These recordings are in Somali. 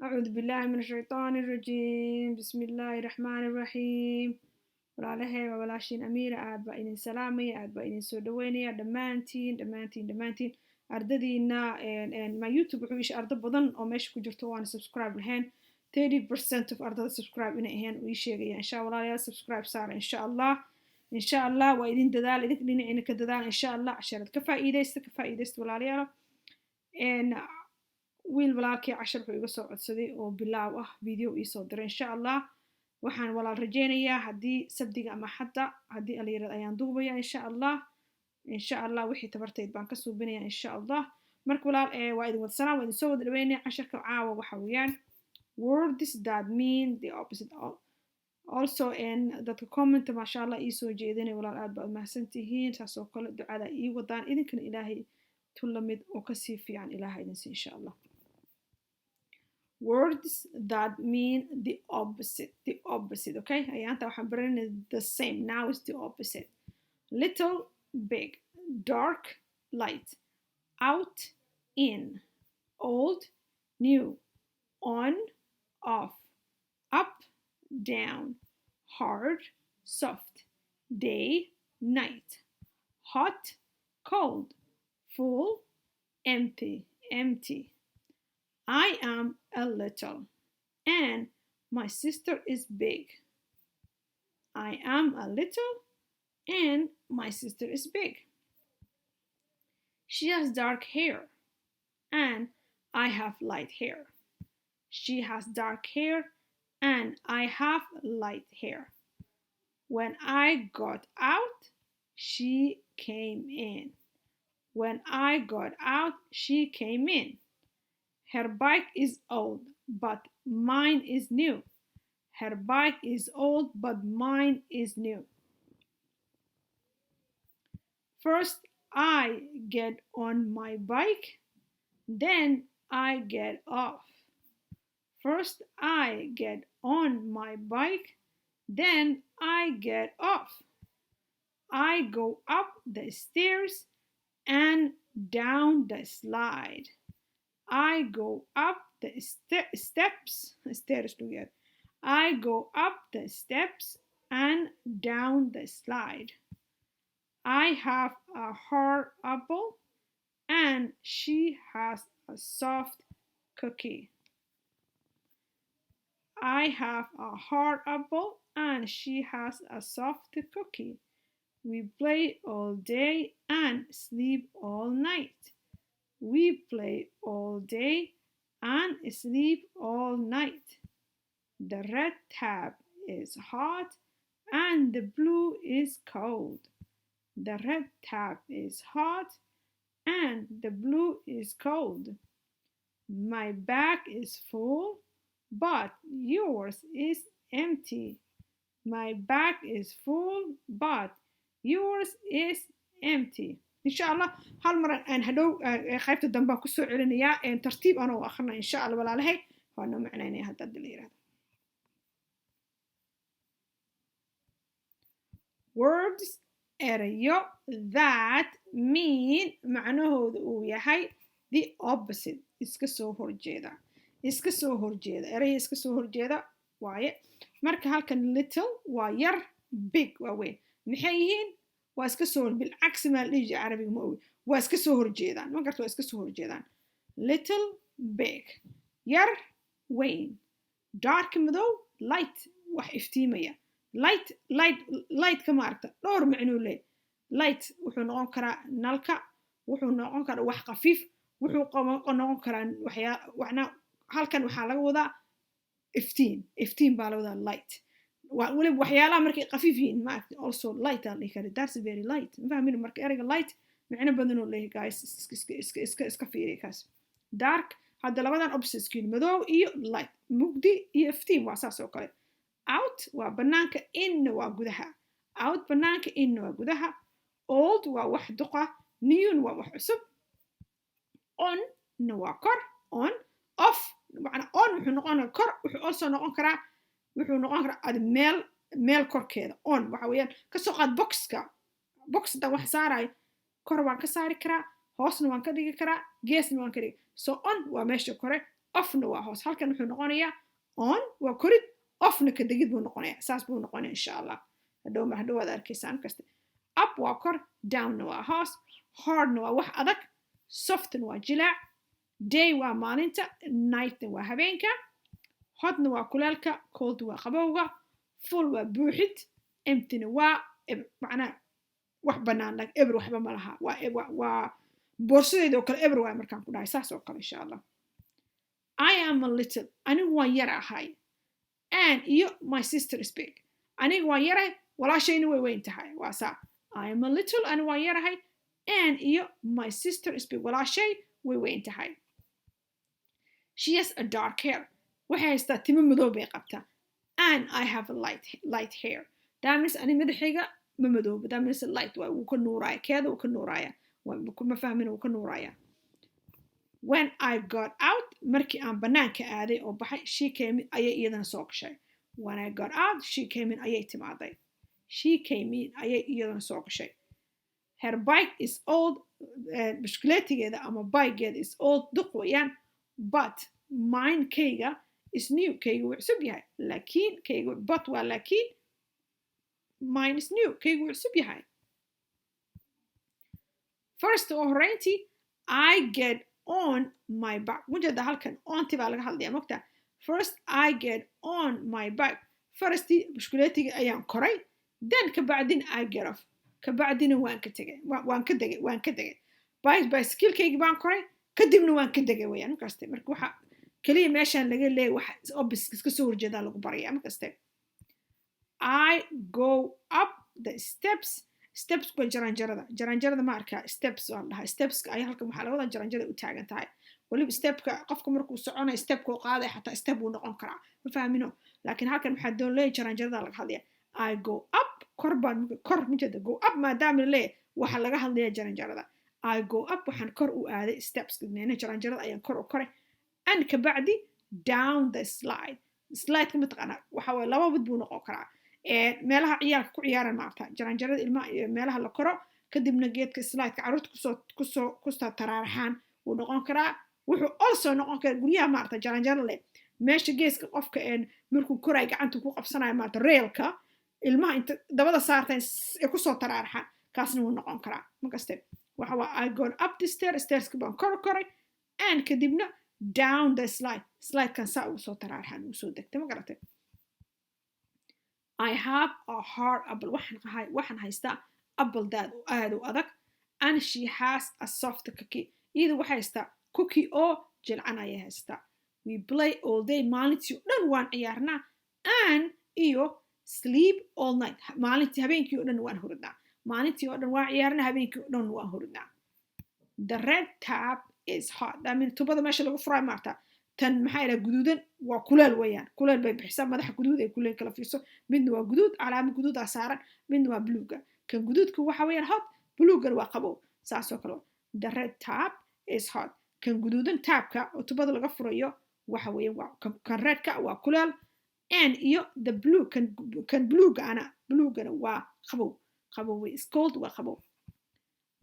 أعوذ بالله من الشيطان الرجيم بسم الله الرحمن الرحيم walaalahay waa walaashiin amiira aad baa idin salaamaya aad baa idin soo dhaweynaya dhammaantiin ardadiina ma youtube wuxuu isha ardo badan oo meesha ku jirto waana subscribe lahayn 30% of ardada subscribe inay ahayn uu ii sheegaya insha walaalayaal subscribe saara insha allah waa idin dadaal idin dhinacina ka dadaal insha allah casharad ka faa'iidaysta walaalayaal wiil walaalkii cashar wuxuu iga soo codsaday oo bilaaw ah video ii soo diray insha allah waxaan walaal rajeynayaa haddii sabdiga ama xadda haddii ala yirahdo ayaan duubaya insha allah wixii tabartayd baan ka suubinaya insha allah marka walaal waa idin wada salaam waa idin soo wada dhaweynaya casharka caawa waxa weeyaan words that mean the opposite also dadka commenta maasha allah ii soo jeedinay walaal aad baa umahadsantihiin saasoo kale ducada ii wadaan idinkana ilaahay tulamid oo kasii fiican ilaaha idinsi insha allah words that mean the opposite, okay? Ayanta waxaan baranay the same. Now is the opposite. Little, big, dark, light, out, in, old, new, on, off, up, down, hard, soft, day, night, hot, cold, full, empty. I am a little, and my sister is big. I am a little, and my sister is big. She has dark hair, and I have light hair. She has dark hair, and I have light hair. When I got out, she came in. When I got out, she came in. Her bike is old, but mine is new. Her bike is old, but mine is new. First, I get on my bike, then I get off. First, I get on my bike, then I get off. I go up the stairs and down the slide. I go up the stairs together. I go up the steps and down the slide. I have a hard apple and she has a soft cookie. I have a hard apple and she has a soft cookie. We play all day and sleep all night. We play all day and sleep all night. The red tab is hot and the blue is cold. The red tab is hot and the blue is cold. My bag is full, but yours is empty. My bag is full, but yours is empty. إن شاء الله هالمرة أنا هدو خايفة الدنبا كسو علنيا إن ترتيب أنا وآخرنا إن شاء الله ولا عليه فأنا معناني هذا الدليل. Words erayo that mean معناهود وياهي the opposite iska soo horjeeda erayo iska soo horjeeda waaye marka halkan little waa yar big waa weyn maxay yihiin waa iska soo bilcagsi ma dhigi carabiga ma ogi waa iska soo horjeedaan ma garto waa iska soo horjeedaan little big yar weyn dark madow light wax iftiimaya light ka maaragta dhowr macnuu leeyahay light wuxuu noqon karaa nalka wuxuu noqon karaa wax khafiif wuxuu noqon karaa waxna halkan waxaa laga wadaa iftiin baa laga wadaa light wali waxyaalaha markay khafiif yihiin ma aragtay also light aan dhihi karay that's very light ma fahmin marka erayga light macno badan oo leeyahay guys iska fiiri kaas dark hadda labadan opposites madow iyo light mugdi iyo iftiin waa saas oo kale out waa banaanka in waa gudaha out banaanka in waa gudaha old waa wax duqa new waa wax cusub on waa kor on off macna on wuxuu noqon kor wuxuu also noqon karaa meel korkeeda on waxa weeyaan ka soo qaad boxda wax saarayo kor waan ka saari karaa hoosna waan ka dhigi karaa geesna waan ka dhigi so on waa meesha kore offna waa hoos halkan wuxuu noqonayaa on waa korid offna ka degid buu noqonayaa saas buu noqonayaa insha allah hadhow waad arkaysaan kasta up waa kor downna waa hoos hardna waa wax adag softna waa jilaac day waa maalinta nightna waa habeenka hotna waa kuleelka cold waa qabowga full waa buuxid emptyna waa macnaa wax bannaan lag eber waxba ma laha waa boorsadeeda oo kale eber waay markaan ku dhahay saas oo kale insha allah I am a little anigu waan yar ahay and iyo my sister is big anigu waan yarahay walaashayna way weyn tahay waa saa I am a little anigu waan yarahay and iyo my sister is big walaashay way weyn tahay she has a dark hair waxay haystaa timo madow bay qabtaa and I have a light hair that means ani madaxayga ma madooba that means light waa wuu ka nuuraya keeda wuu ka nuuraya ma fahmin wuu ka nuuraya when I got out markii aan banaanka aaday oo baxay she came in ayay iyadana soo gashay when I got out she came in ayay timaaday she came in ayay iyadana soo gashay her bike is old bishkileetigeeda ama bikegeeda is old duq weeyaan but mine kayga is new kayga wuu cusub yahay laakiin kayga but waa laakiin mine is new kayga wuu cusub yahay first oo horeyntii I get on my bike mujada halkan onti baa laga hadlaya mogta first I get on my bike first bishkileetiga ayaan koray then kabacdin I get off kabacdina waan ka tegay bicycle-kaygi baan koray kadibna waan ka degay weeyaan markaste marka waxa kaliya meeshaan laga leeyahay waxa opposite iska soo horjeeda lagu barayaa markaste I go up the steps waa jaranjarada ma arkaa steps waa dhahay steps ay halkan waxa laga wadaa jaranjarada u taagan tahay waliba stepka qofka markuu soconayo stepka uu qaaday xataa step uu noqon karaa ma fahmino laakiin halkan waxa doon leeyahay jaranjarada laga hadlaya I go up kor mujada go up maadaama leeyahay waxa laga hadlaya jaranjarada I go up waxaan kor u aaday steps kadibna jaranjarada ayaan kor u koray and kabacdi down the slide kama taqaana waxa way laba mid buu noqon karaa meelaha ciyaalka ku ciyaaran maarta jaranjarada ilmaha meelaha la koro kadibna geedka slide-ka carruurta kusoo taraaraxaan wuu noqon karaa wuxuu also noqon karaa guryaha maarta jaranjaro leh meesha geeska qofka markuu koray gacanta ku qabsanayo maarta railka ilmaha inta dabada saartaan ee kusoo taraaraxaan kaasna wuu noqon karaa markaste waxa waa I gone up the stairs baan koray and kadibna down the slide-kan saa ugu soo taraaraxaan ugu soo degtay ma garatay I have a hard apple waxaan haystaa apple daad aad u adag and she has a soft cookie iyada waxay haystaa cookie oo jilcan ayay haystaa we play all day maalintii oo dhan waan ciyaarnaa and iyo sleep all night maalintii habeenkii oo dhan waan hurdnaa maalintii oo dhan waan ciyaarnaa habeenkii oo dhan waan hurdnaa the red tap is hot that means tubada meesha lagu furay maarta tan maxay ila guduudan waa kuleel weeyaan kuleel bay bixisaa madaxa guduud ay kuleel kala fiirso midna waa guduud calaamad guduud ah saaran midna waa bluega kan guduudku waxa weeyaan hot bluegan waa qabow saas oo kale the red tap is hot kan guduudan taabka oo tubada laga furayo waxa weeyaan waa kan redka waa kuleel and iyo the blue kan bluegana waa qabow way is cold waa qabow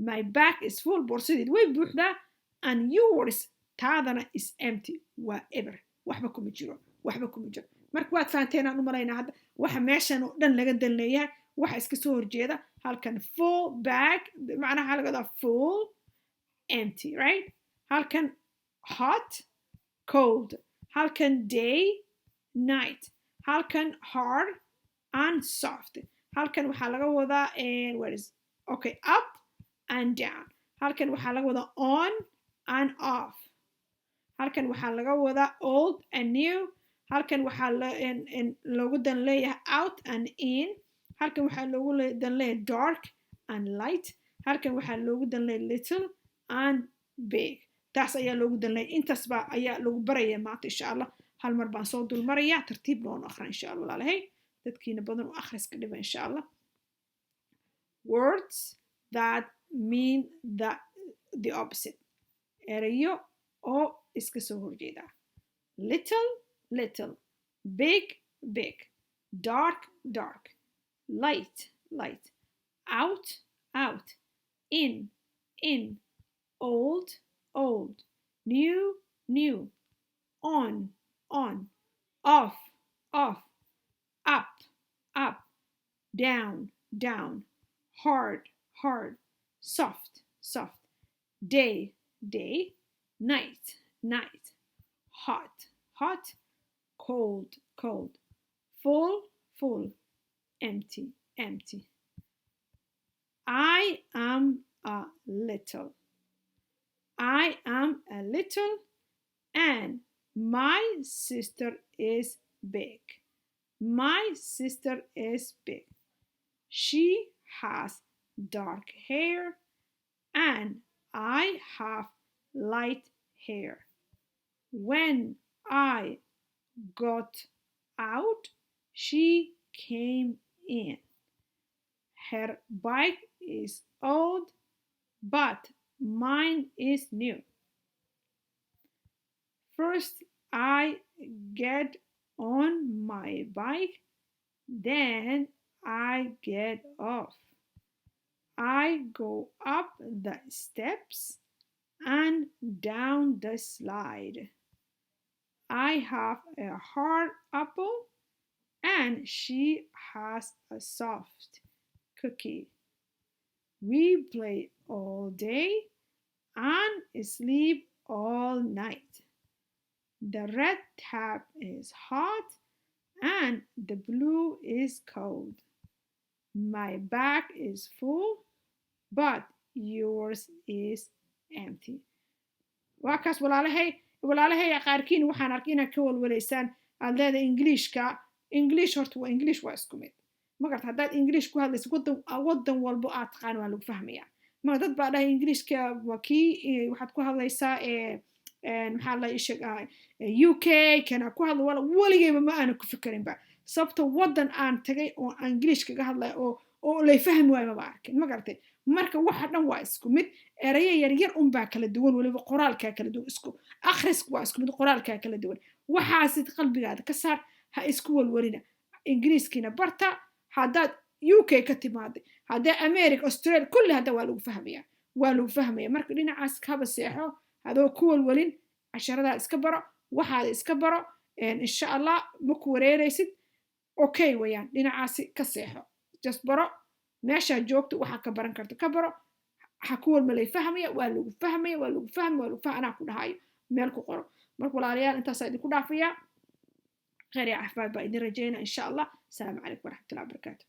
my bag is full boorsadeed way buuxdaa and yours taadana is empty waa eber waxba kuma jiro marka waad fahanteen aan u malaynaa hadda waxa meeshan oo dhan laga dan leeyahay waxa iska soo horjeeda halkan full bag macnaha laga wadaa full empty right halkan hot cold halkan day night halkan hard and soft halkan waxaa laga wadaa okay up and down halkan waxaa laga wadaa on and off halkan waxaa laga wadaa old and new halkan waxaa loogu dan leeyahay out and in halkan waxaa loogu dan leeyahay dark and light halkan waxaa loogu dan leeyahay little and big taas ayaa loogu dan leeyahay intaas baa ayaa lagu baraya maanta insha allah hal mar baan soo dul maraya tartiib loon akhrin insha allah walaalahay dadkiina badan u akhriska dhiba insha allah words that mean the opposite erayo oo iska soo horjeeda little big dark light out in old new on, off, up, down, hard, soft, day, night, hot, cold, full, empty. I am a little. And my sister is big. She has dark hair and I have light hair. When I got out, she came in. Her bike is old, but mine is new. First, I get on my bike, then I get off. I go up the steps and down the slide. I have a hard apple and she has a soft cookie. We play all day and sleep all night. The red tap is hot and the blue is cold. My bag is full, but yours is empty. waa kaas walaalahay qaarkiin waxaan arkay inaad ka walwalaysaan aad leedahay English horta waa English waa isku mid magarta haddaad English ku hadlayso waddan walbo aad taqaan waa lagu fahmayaa ma dad baa dhahay Englishka waa kii waxaad ku hadlaysaa maxaa la sheeg UK kana ku hadlo waligayba ma aana ku fikarinba sababta waddan aan tagay oo English kaga hadlay oo lay fahmi waayo ma arkin magartay marka waxa dhan waa isku mid eraya yar baa kala duwan waliba qoraalka kala duwan isku akhrisku waa isku mid qoraalka kala duwan waxaasid qalbigaada ka saar ha isku walwarina ingiriiskina barta haddaad UK ka timaaday haddaa America Australia kulli hadda waa lagu fahmaya marka dhinacaas kaba seexo adoo ku walwalin casharada iska baro waxaad iska baro insha Allah ma ku wareeraysid okay wayaan dhinacaas ka seexo just baro meesha joogto waxa ka baran karto ka baro ha ku walmalay fahmaya waa lagu fahmaya anaa ku dhahayo meel ku qoro marka walaalayaal intaas idin ku dhaafiyaa khayr iyo caafimaad baa idin rajeynaa insha Allah. Assalaamu calaykum waraxmatullaahi wabarakaatuh.